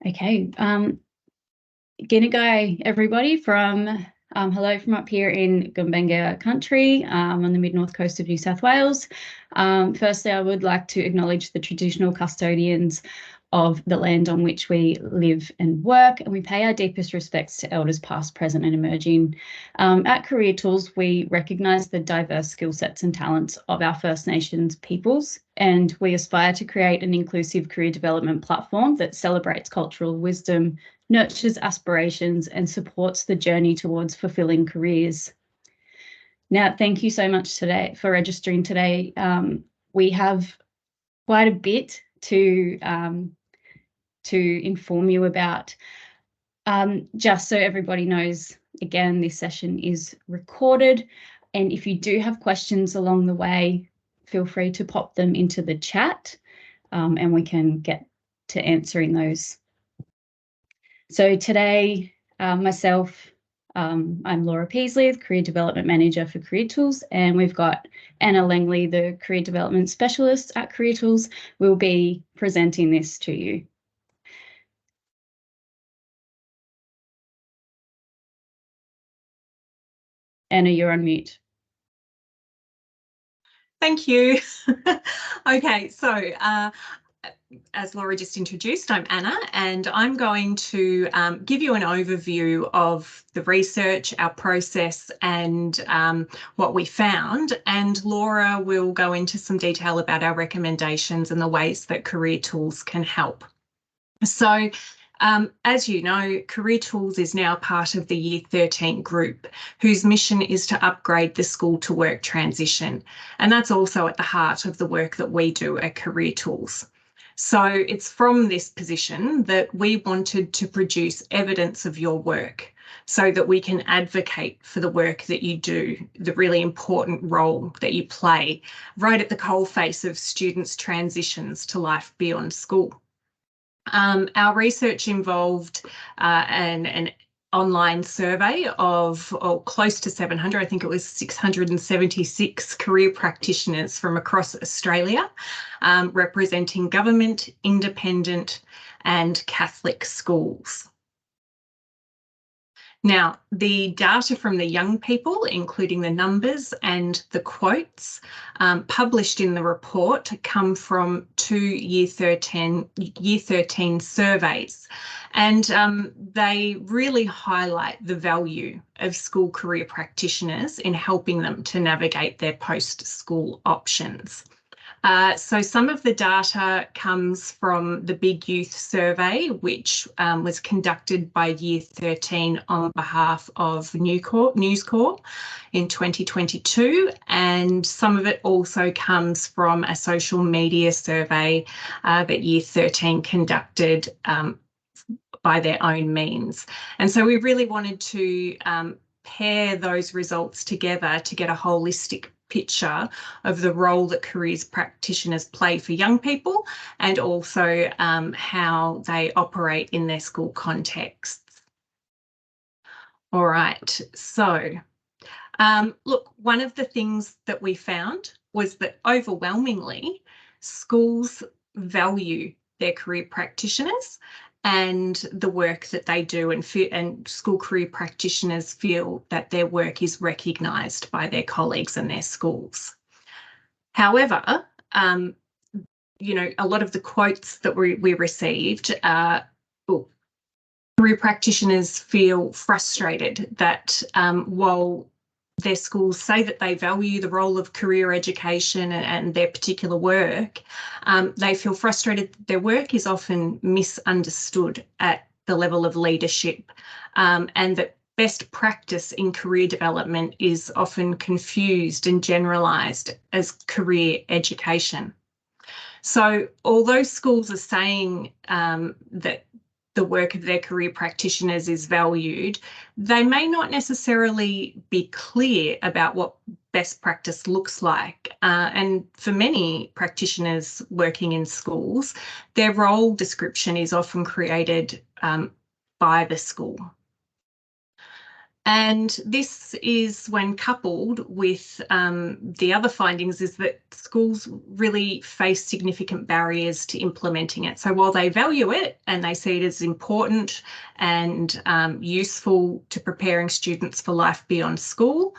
Okay, G'day everybody from hello from up here in Gumbaynggirr country on the mid-north coast of New South Wales. Firstly, I would like to acknowledge the traditional custodians of the land on which we live and work, and we pay our deepest respects to elders past, present and emerging. At Career Tools, we recognise the diverse skill sets and talents of our First Nations peoples, and we aspire to create an inclusive career development platform that celebrates cultural wisdom, nurtures aspirations and supports the journey towards fulfilling careers. Now, thank you so much today for registering today. We have quite a bit to inform you about. Just so everybody knows, again, this session is recorded, and if you do have questions along the way, feel free to pop them into the chat and we can get to answering those. So today, myself, I'm Laura Peasley, the Career Development Manager for Career Tools, and we've got Anna Langley, the Career Development Specialist at Career Tools, will be presenting this to you. Anna, you're on mute. Thank you. Okay, so as Laura just introduced, I'm Anna, and I'm going to give you an overview of the research, our process, and what we found. And Laura will go into some detail about our recommendations and the ways that Career Tools can help. So, as you know, Career Tools is now part of the Year 13 group, whose mission is to upgrade the school to work transition. And that's also at the heart of the work that we do at Career Tools. So it's from this position that we wanted to produce evidence of your work so that we can advocate for the work that you do, the really important role that you play right at the coalface of students' transitions to life beyond school. Our research involved an online survey of close to 700, I think it was 676 career practitioners from across Australia, representing government, independent and Catholic schools. Now, the data from the young people, including the numbers and the quotes published in the report, come from two Year 13 surveys. And they really highlight the value of school career practitioners in helping them to navigate their post-school options. So some of the data comes from the Big Youth Survey, which was conducted by Year 13 on behalf of News Corp in 2022. And some of it also comes from a social media survey that Year 13 conducted by their own means. And so we really wanted to pair those results together to get a holistic picture of the role that careers practitioners play for young people and also how they operate in their school contexts. All right, so look, one of the things that we found was that overwhelmingly schools value their career practitioners and the work that they do, and school career practitioners feel that their work is recognised by their colleagues and their schools. However, you know, a lot of the quotes that we received, career practitioners feel frustrated that while their schools say that they value the role of career education and their particular work, they feel frustrated that their work is often misunderstood at the level of leadership, and that best practice in career development is often confused and generalised as career education. So although schools are saying that the work of their career practitioners is valued, they may not necessarily be clear about what best practice looks like. And for many practitioners working in schools, their role description is often created by the school. And this is when coupled with the other findings is that schools really face significant barriers to implementing it. So while they value it and they see it as important and useful to preparing students for life beyond school,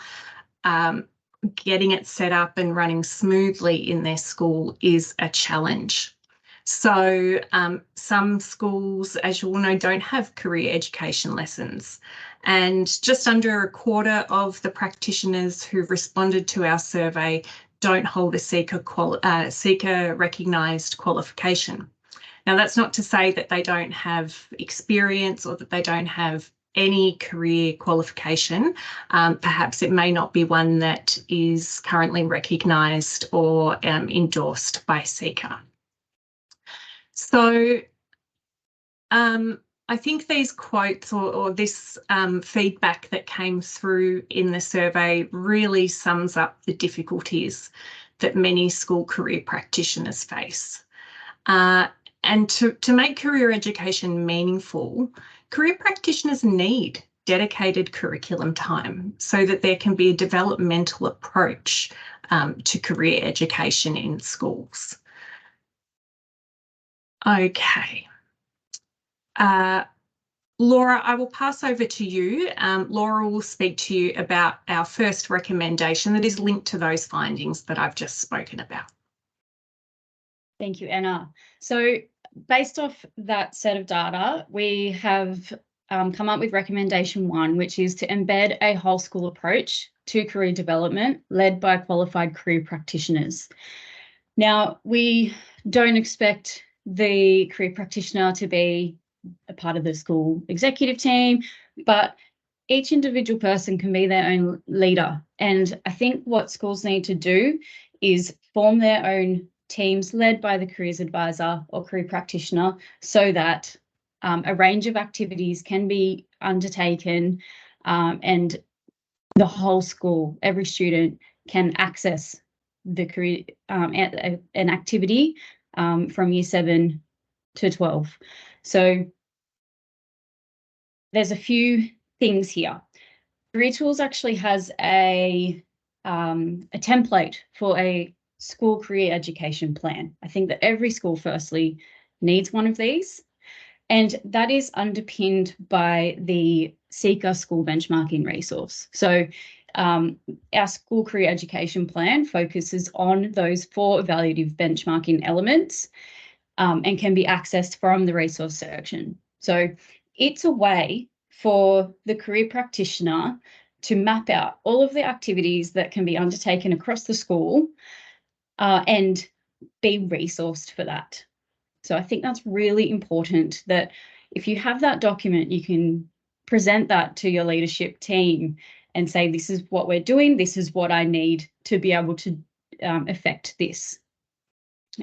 getting it set up and running smoothly in their school is a challenge. So some schools, as you all know, don't have career education lessons. And just under a quarter of the practitioners who've responded to our survey don't hold a SEEKR recognised qualification. Now, that's not to say that they don't have experience or that they don't have any career qualification. Perhaps it may not be one that is currently recognised or endorsed by SEEKR. So I think these quotes or this feedback that came through in the survey really sums up the difficulties that many school career practitioners face. And to make career education meaningful, career practitioners need dedicated curriculum time so that there can be a developmental approach to career education in schools. Okay. Laura, I will pass over to you. Laura will speak to you about our first recommendation that is linked to those findings that I've just spoken about. Thank you, Anna. So based off that set of data, we have come up with recommendation 1, which is to embed a whole school approach to career development led by qualified career practitioners. Now, we don't expect the career practitioner to be a part of the school executive team, but each individual person can be their own leader. And I think what schools need to do is form their own teams led by the careers advisor or career practitioner so that a range of activities can be undertaken and the whole school, every student can access the career an activity from year 7 to 12. So there's a few things here. Career Tools actually has a template for a school career education plan. I think that every school firstly needs one of these, and that is underpinned by the SEEKR school benchmarking resource. So our school career education plan focuses on those 4 evaluative benchmarking elements and can be accessed from the resource section. So it's a way for the career practitioner to map out all of the activities that can be undertaken across the school and be resourced for that. So I think that's really important that if you have that document, you can present that to your leadership team and say, this is what we're doing, this is what I need to be able to affect this.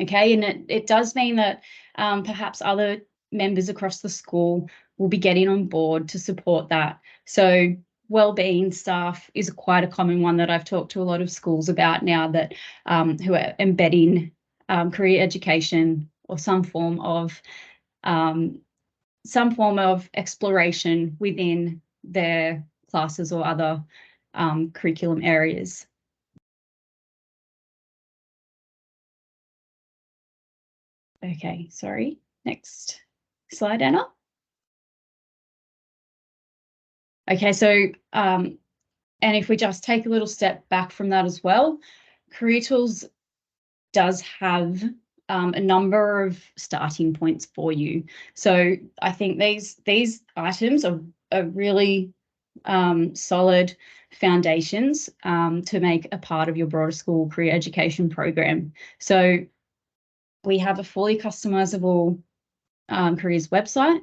Okay, and it does mean that perhaps other members across the school will be getting on board to support that. So wellbeing staff is quite a common one that I've talked to a lot of schools about now, that who are embedding career education or some form of exploration within their classes or other curriculum areas. Okay, sorry. Next slide, Anna. Okay, so and if we just take a little step back from that as well, Career Tools does have a number of starting points for you. So I think these items are really solid foundations to make a part of your broader school career education program. So we have a fully customizable careers website.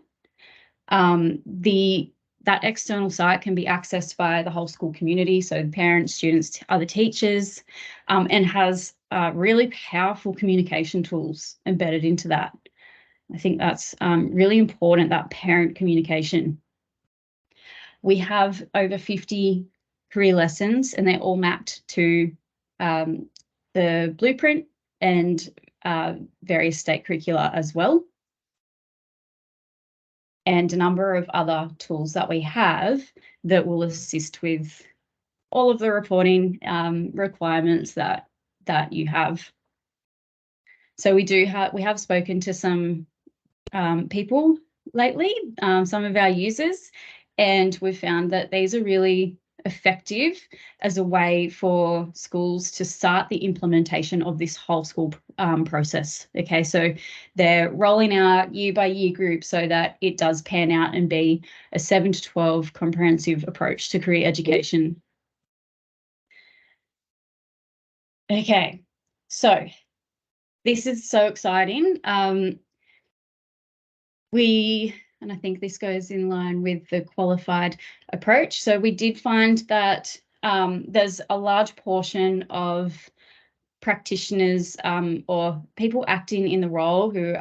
That external site can be accessed by the whole school community, so parents, students, other teachers, and has really powerful communication tools embedded into that. I think that's really important, that parent communication. We have over 50 career lessons, and they're all mapped to the blueprint and various state curricula as well. and a number of other tools that we have that will assist with all of the reporting requirements that you have. So we have spoken to some people lately, some of our users, and we've found that these are really effective as a way for schools to start the implementation of this whole school process. Okay, so they're rolling out year by year groups so that it does pan out and be a 7 to 12 comprehensive approach to career education. Okay, so this is so exciting. And I think this goes in line with the qualified approach. So we did find that there's a large portion of practitioners or people acting in the role who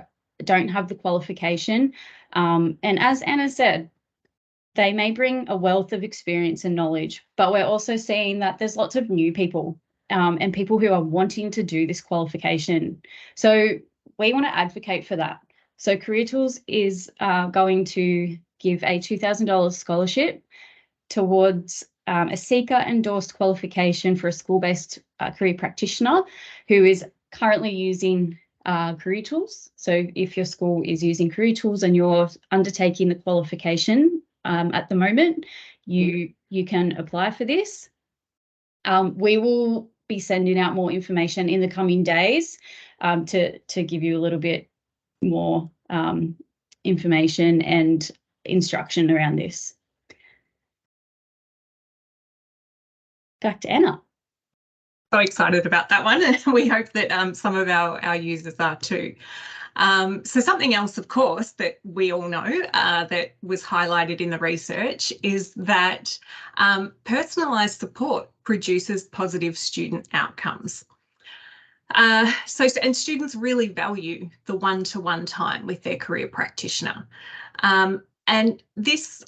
don't have the qualification. And as Anna said, they may bring a wealth of experience and knowledge, but we're also seeing that there's lots of new people and people who are wanting to do this qualification. So we want to advocate for that. So Career Tools is going to give a $2,000 scholarship towards a seeker-endorsed qualification for a school-based career practitioner who is currently using Career Tools. So if your school is using Career Tools and you're undertaking the qualification at the moment, you can apply for this. We will be sending out more information in the coming days to give you a little bit more information and instruction around this. Back to Anna. So excited about that one, and we hope that some of our users are too. So something else, of course, that we all know that was highlighted in the research is that personalised support produces positive student outcomes. And students really value the one-to-one time with their career practitioner. And this,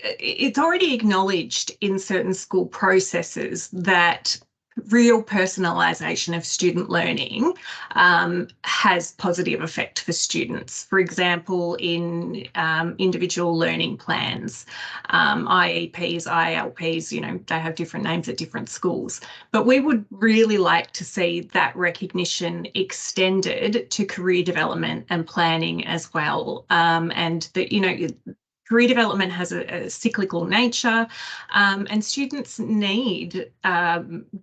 it's already acknowledged in certain school processes that real personalisation of student learning has positive effect for students. For example, in individual learning plans, IEPs, ILPs, you know, they have different names at different schools. But we would really like to see that recognition extended to career development and planning as well. And that, you know, career development has a cyclical nature, and students need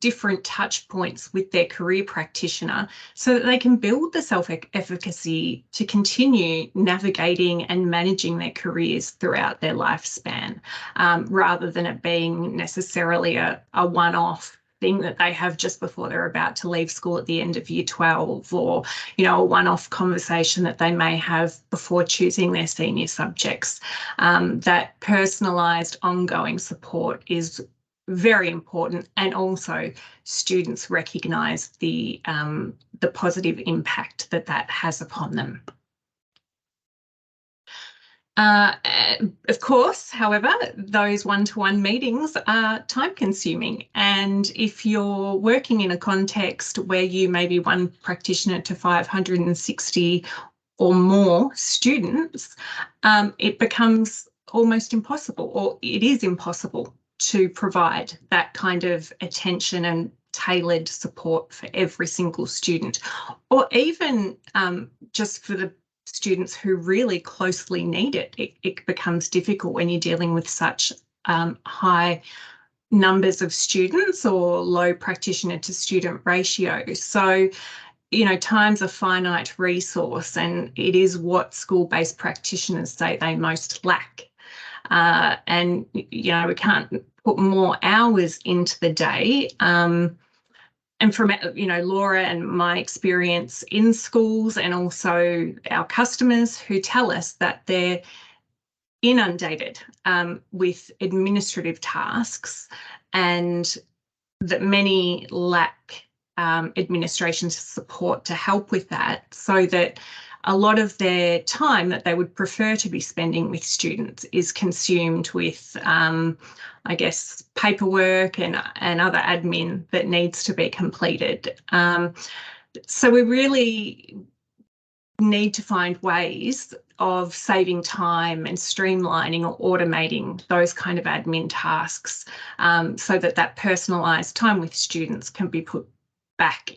different touch points with their career practitioner so that they can build the self-efficacy to continue navigating and managing their careers throughout their lifespan, rather than it being necessarily a one-off thing that they have just before they're about to leave school at the end of year 12, or, you know, a one-off conversation that they may have before choosing their senior subjects. That personalised ongoing support is very important, and also students recognise the positive impact that has upon them. Of course, however, those one-to-one meetings are time-consuming, and if you're working in a context where you may be one practitioner to 560 or more students, it becomes almost impossible, or it is impossible, to provide that kind of attention and tailored support for every single student, or even just for the students who really closely need it. It becomes difficult when you're dealing with such high numbers of students or low practitioner to student ratios. So, you know, time's a finite resource, and it is what school-based practitioners say they most lack. And, you know, we can't put more hours into the day. And from, you know, Laura and my experience in schools, and also our customers who tell us that they're inundated with administrative tasks, and that many lack administration support to help with that, so that a lot of their time that they would prefer to be spending with students is consumed with, I guess, paperwork and other admin that needs to be completed. So we really need to find ways of saving time and streamlining or automating those kind of admin tasks, so that personalised time with students can be put back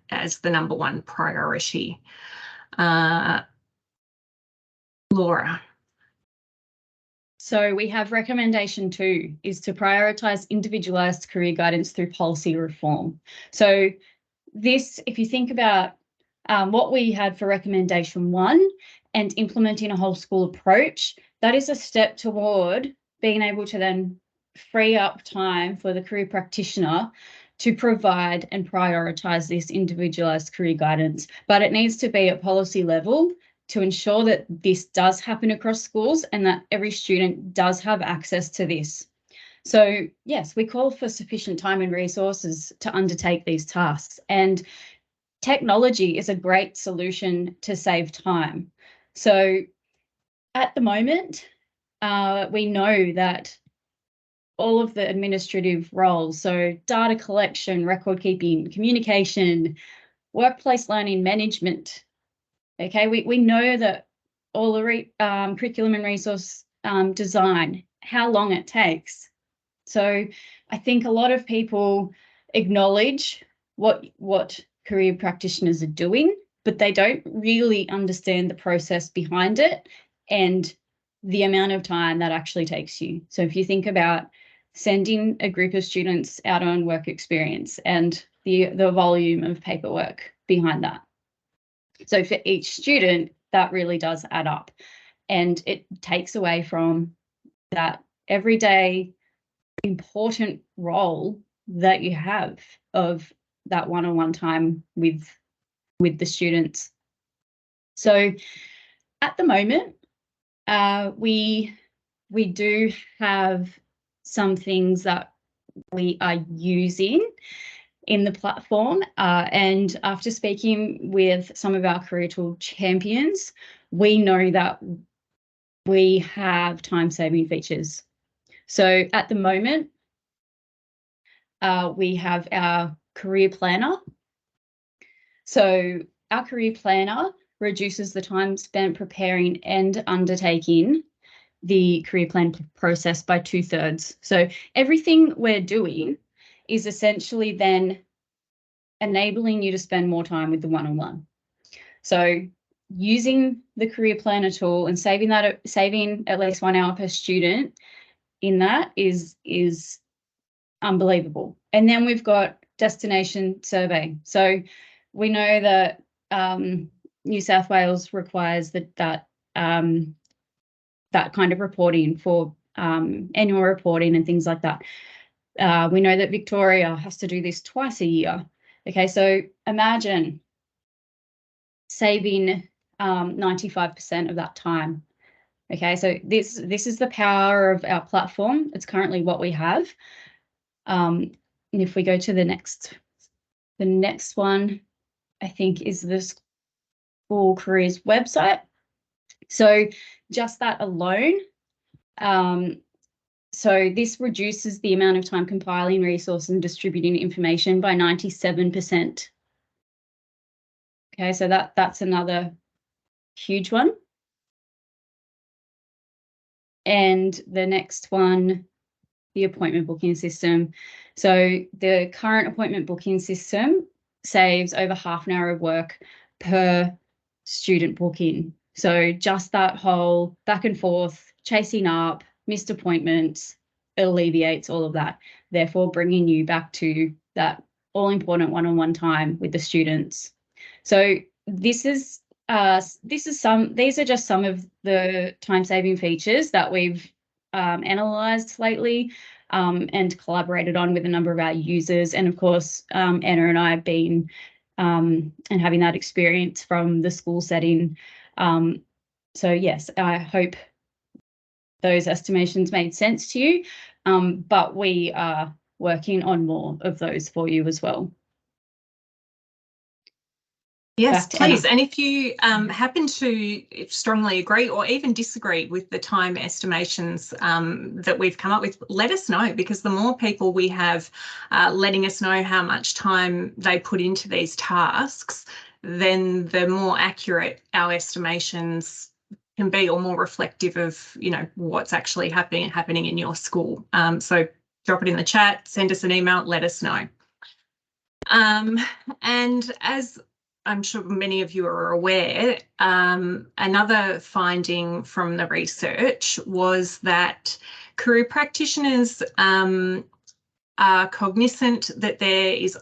as the number one priority. Laura. So we have recommendation 2 is to prioritise individualised career guidance through policy reform. So this, if you think about what we had for recommendation 1 and implementing a whole school approach, that is a step toward being able to then free up time for the career practitioner to provide and prioritise this individualised career guidance. But it needs to be at policy level to ensure that this does happen across schools and that every student does have access to this. So yes, we call for sufficient time and resources to undertake these tasks, and technology is a great solution to save time. So at the moment, we know that all of the administrative roles, so data collection, record keeping, communication, workplace learning management, okay, we know that all the curriculum and resource design, how long it takes. So I think a lot of people acknowledge what career practitioners are doing, but they don't really understand the process behind it and the amount of time that actually takes you. So if you think about sending a group of students out on work experience and the volume of paperwork behind that. So for each student, that really does add up, and it takes away from that everyday important role that you have of that one-on-one time with the students. So at the moment, we do have some things that we are using in the platform, and after speaking with some of our career tool champions, we know that we have time-saving features. So at the moment, we have our career planner. So our career planner reduces the time spent preparing and undertaking the career plan process by 2/3. So everything we're doing is essentially then enabling you to spend more time with the one-on-one. So using the career planner tool and saving at least 1 hour per student in that is unbelievable. And then we've got destination survey. So we know that New South Wales requires that kind of reporting for annual reporting and things like that. We know that Victoria has to do this twice a year. Okay, so imagine saving 95% of that time. Okay, so this is the power of our platform. It's currently what we have. And if we go to the next one, I think is the School Careers website. So just that alone, so this reduces the amount of time compiling resources and distributing information by 97%. Okay, so that's another huge one. And the next one, the appointment booking system. So the current appointment booking system saves over half an hour of work per student booking. So just that whole back and forth, chasing up, missed appointments, it alleviates all of that, therefore bringing you back to that all-important one-on-one time with the students. So these are just some of the time-saving features that we've analysed lately and collaborated on with a number of our users. And of course, Anna and I have been and having that experience from the school setting. So yes, I hope those estimations made sense to you, but we are working on more of those for you as well. Yes, please. And if you happen to strongly agree or even disagree with the time estimations that we've come up with, let us know, because the more people we have letting us know how much time they put into these tasks, then the more accurate our estimations can be, or more reflective of, you know, what's actually happening in your school. So drop it in the chat, send us an email, let us know. And as I'm sure many of you are aware, another finding from the research was that career practitioners are cognizant that there is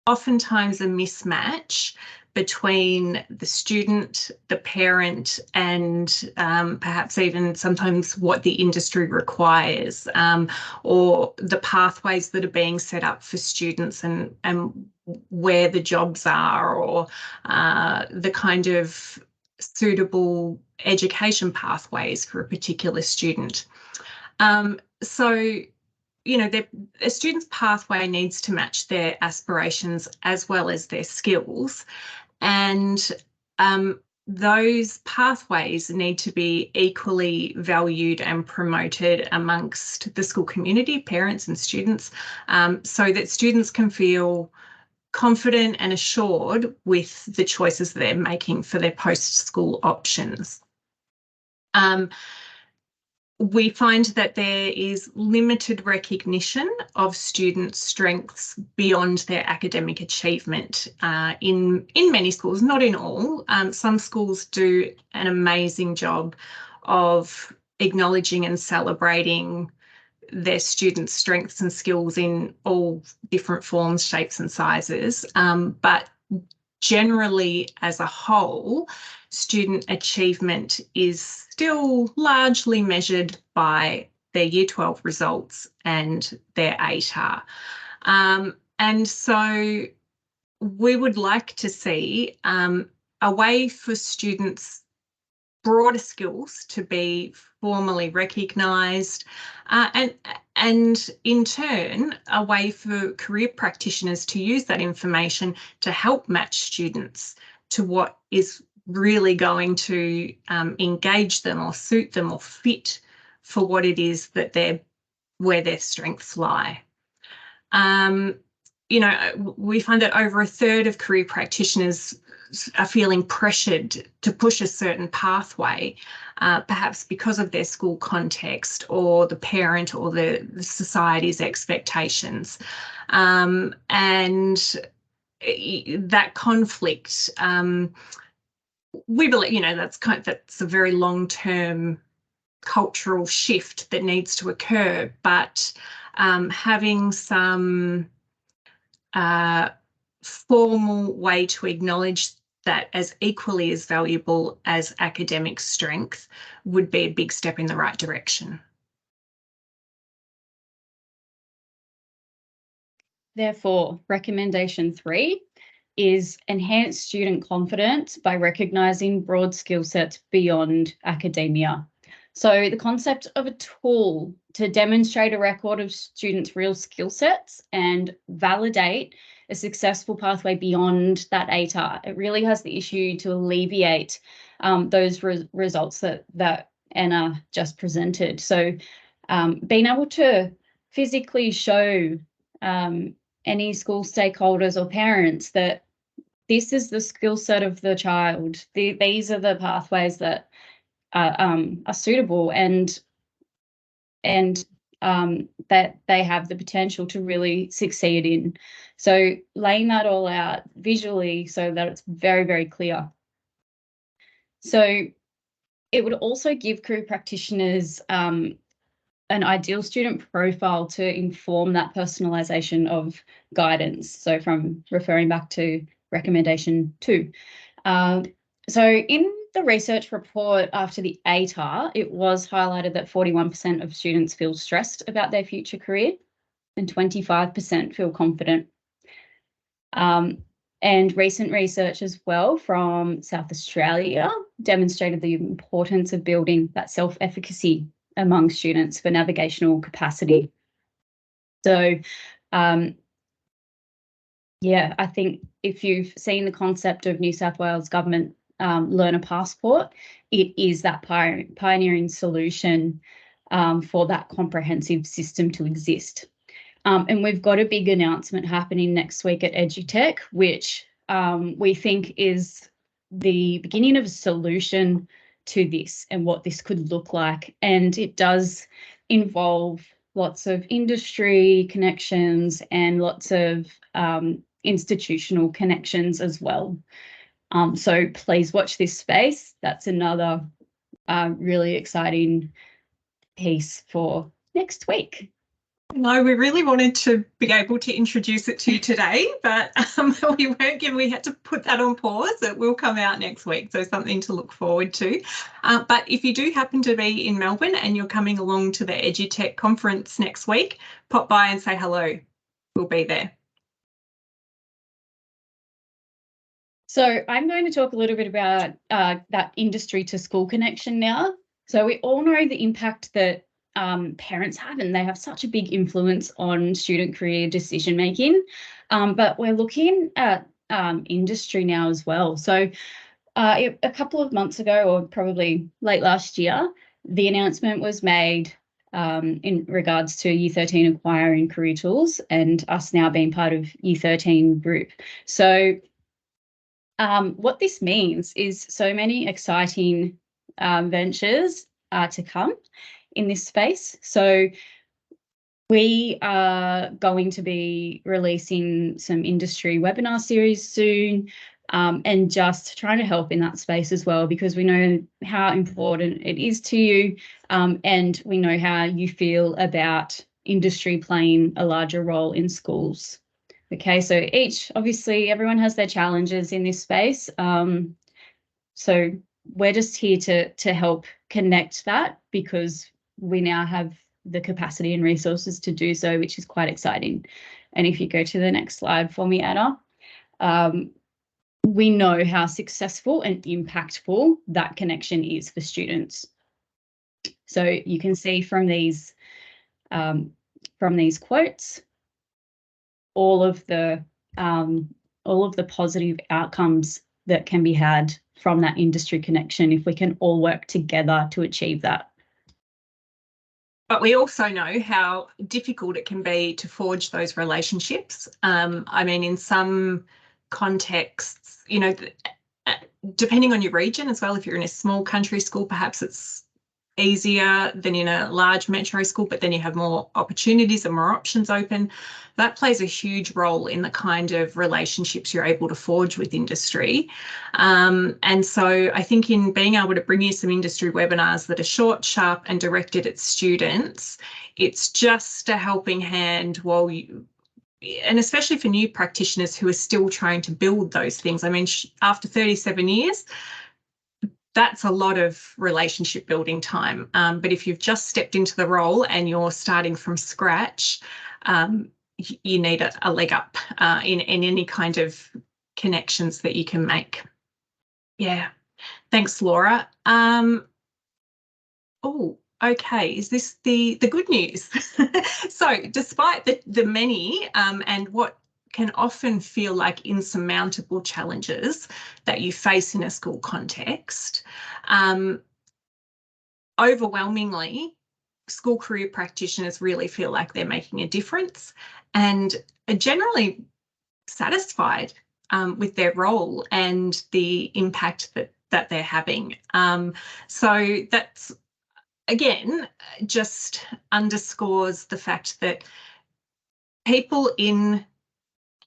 oftentimes a mismatch between the student, the parent, and perhaps even sometimes what the industry requires, or the pathways that are being set up for students and where the jobs are, or the kind of suitable education pathways for a particular student. So, you know, a student's pathway needs to match their aspirations as well as their skills. And those pathways need to be equally valued and promoted amongst the school community, parents and students, so that students can feel confident and assured with the choices they're making for their post-school options. We find that there is limited recognition of students' strengths beyond their academic achievement in many schools, not in all. Some schools do an amazing job of acknowledging and celebrating their students' strengths and skills in all different forms, shapes and sizes. But generally, as a whole, student achievement is still largely measured by their Year 12 results and their ATAR. And so we would like to see a way for students' broader skills to be formally recognised, and in turn a way for career practitioners to use that information to help match students to what is really going to engage them or suit them or fit for what it is that where their strengths lie. You know, we find that over a third of career practitioners are feeling pressured to push a certain pathway, perhaps because of their school context or the parent or the society's expectations. And that conflict, we believe, you know, that's a very long-term cultural shift that needs to occur, but having some formal way to acknowledge that as equally as valuable as academic strength would be a big step in the right direction. Therefore, recommendation 3 is enhance student confidence by recognising broad skill sets beyond academia. So the concept of a tool to demonstrate a record of students' real skill sets and validate a successful pathway beyond that ATAR. It really has the issue to alleviate those results that Anna just presented. So being able to physically show any school stakeholders or parents that this is the skill set of the child, these are the pathways that are suitable and that they have the potential to really succeed in. So laying that all out visually so that it's very, very clear. So it would also give career practitioners an ideal student profile to inform that personalisation of guidance. So from referring back to recommendation 2. So in the research report after the ATAR, it was highlighted that 41% of students feel stressed about their future career and 25% feel confident. And recent research as well from South Australia demonstrated the importance of building that self-efficacy among students for navigational capacity. So, yeah, I think if you've seen the concept of New South Wales Government Learner Passport, it is that pioneering solution for that comprehensive system to exist. And we've got a big announcement happening next week at EduTech, which we think is the beginning of a solution to this and what this could look like. And it does involve lots of industry connections and lots of institutional connections as well. So please watch this space. That's another really exciting piece for next week. No, we really wanted to be able to introduce it to you today, but we weren't given, we had to put that on pause. It will come out next week, so something to look forward to. But if you do happen to be in Melbourne and you're coming along to the EduTech conference next week, pop by and say hello. We'll be there. So I'm going to talk a little bit about that industry to school connection now. So we all know the impact that parents have, and they have such a big influence on student career decision making. But we're looking at industry now as well. So a couple of months ago, or probably late last year, the announcement was made in regards to Year 13 acquiring career tools and us now being part of Year 13 group. So what this means is so many exciting ventures to come in this space. So we are going to be releasing some industry webinar series soon, and just trying to help in that space as well, because we know how important it is to you, and we know how you feel about industry playing a larger role in schools. Okay, so obviously everyone has their challenges in this space. So we're just here to help connect that, because we now have the capacity and resources to do so, which is quite exciting. And if you go to the next slide for me, Anna, we know how successful and impactful that connection is for students. So you can see from these quotes, all of the positive outcomes that can be had from that industry connection if we can all work together to achieve that. But we also know how difficult it can be to forge those relationships. I mean, in some contexts, you know, depending on your region as well, if you're in a small country school, perhaps it's easier than in a large metro school, but then you have more opportunities and more options open. That plays a huge role in the kind of relationships you're able to forge with industry. And so I think in being able to bring you some industry webinars that are short, sharp and directed at students, it's just a helping hand while you, and especially for new practitioners who are still trying to build those things. I mean, after 37 years, that's a lot of relationship building time. But if you've just stepped into the role and you're starting from scratch, you need a leg up in any kind of connections that you can make. Yeah, thanks, Laura. Oh, okay, is this the good news? So despite the many and what can often feel like insurmountable challenges that you face in a school context, overwhelmingly, school career practitioners really feel like they're making a difference and are generally satisfied with their role and the impact that they're having. So that's, again, just underscores the fact that people in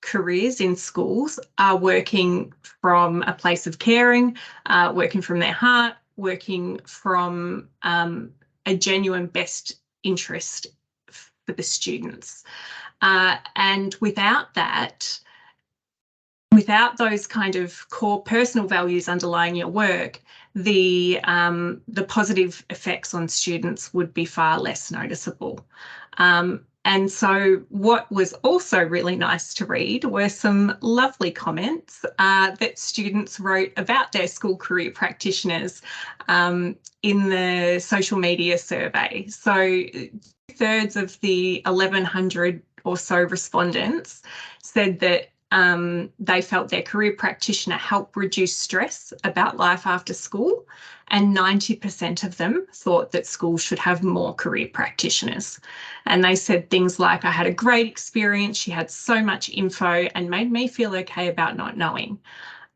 careers in schools are working from a place of caring, working from their heart, working from a genuine best interest for the students. And without that, without those kind of core personal values underlying your work, the positive effects on students would be far less noticeable. And so what was also really nice to read were some lovely comments that students wrote about their school career practitioners in the social media survey. So 2/3 of the 1,100 or so respondents said that they felt their career practitioner helped reduce stress about life after school, and 90% of them thought that schools should have more career practitioners. And they said things like, I had a great experience, she had so much info and made me feel okay about not knowing.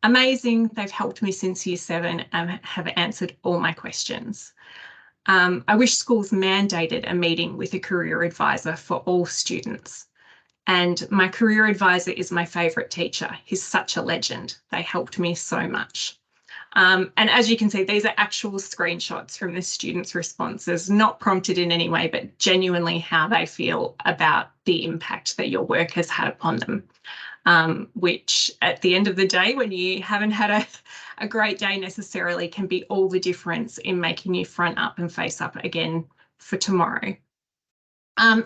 Amazing, they've helped me since year 7 and have answered all my questions. I wish schools mandated a meeting with a career advisor for all students. And my career advisor is my favourite teacher. He's such a legend. They helped me so much. And as you can see, these are actual screenshots from the students' responses, not prompted in any way, but genuinely how they feel about the impact that your work has had upon them. Which at the end of the day, when you haven't had a great day necessarily, can be all the difference in making you front up and face up again for tomorrow.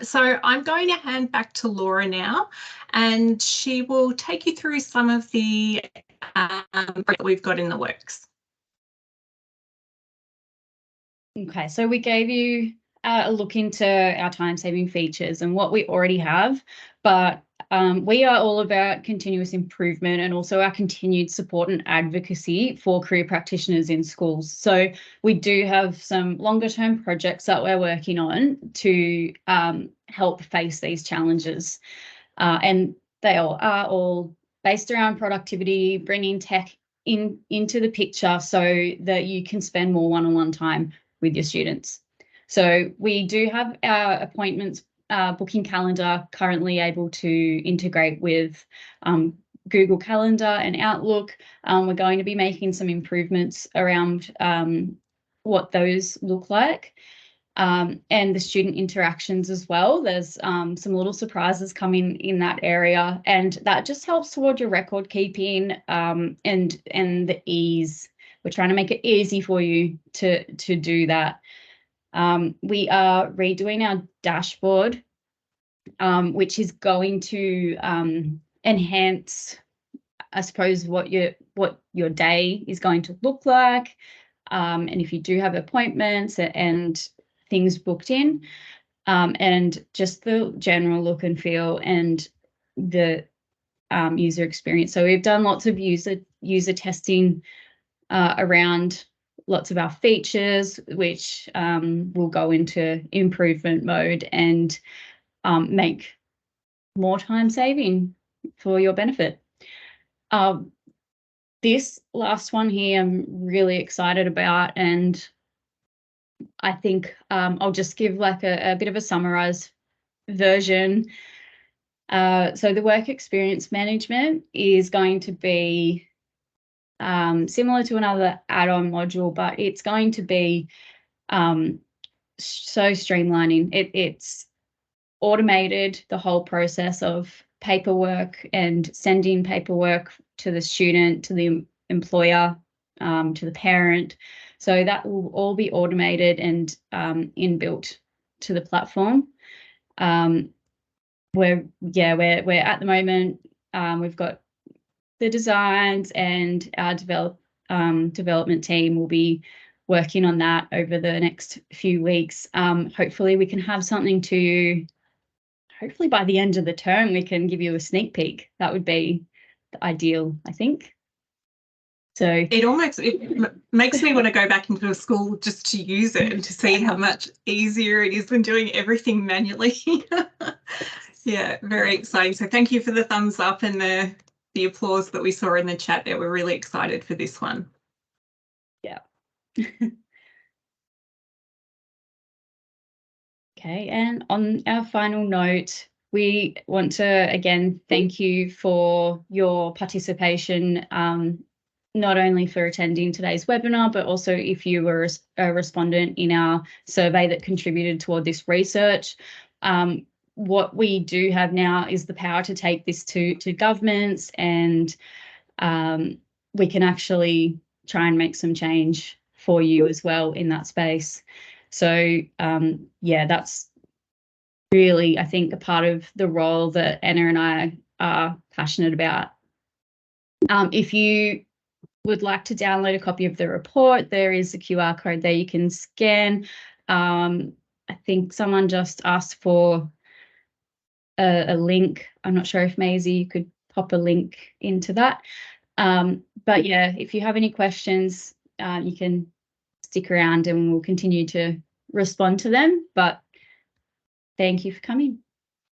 So I'm going to hand back to Laura now, and she will take you through some of the that we've got in the works. Okay, so we gave you a look into our time-saving features and what we already have, but we are all about continuous improvement and also our continued support and advocacy for career practitioners in schools. So we do have some longer-term projects that we're working on to help face these challenges. And they are all based around productivity, bringing tech into the picture so that you can spend more one-on-one time with your students. So we do have our appointments booking calendar currently able to integrate with Google Calendar and Outlook. We're going to be making some improvements around what those look like. And the student interactions as well. There's some little surprises coming in that area, and that just helps toward your record keeping and the ease. We're trying to make it easy for you to do that. We are redoing our dashboard, which is going to enhance, I suppose, what your day is going to look like, and if you do have appointments and things booked in, and just the general look and feel and the user experience. So we've done lots of user testing around lots of our features, which will go into improvement mode and make more time saving for your benefit. This last one here I'm really excited about, and I think I'll just give like a bit of a summarized version. So the work experience management is going to be similar to another add-on module, but it's going to be so streamlining. It's automated the whole process of paperwork and sending paperwork to the student, to the employer, to the parent. So that will all be automated and inbuilt to the platform. We're at the moment, we've got the designs, and our development team will be working on that over the next few weeks. Hopefully we can have something to, hopefully by the end of the term, we can give you a sneak peek. That would be the ideal, I think. So it makes me want to go back into a school just to use it and to see how much easier it is than doing everything manually. Yeah, very exciting. So thank you for the thumbs up and the applause that we saw in the chat there. We're really excited for this one. Yeah. Okay, and on our final note, we want to again thank you for your participation, not only for attending today's webinar, but also if you were a respondent in our survey that contributed toward this research. What we do have now is the power to take this to governments, and we can actually try and make some change for you as well in that space. So yeah, that's really, I think, a part of the role that Anna and I are passionate about. If you would like to download a copy of the report, there is a QR code there you can scan. I think someone just asked for a link. I'm not sure if Maisie, you could pop a link into that. But yeah, if you have any questions, you can stick around and we'll continue to respond to them. But thank you for coming.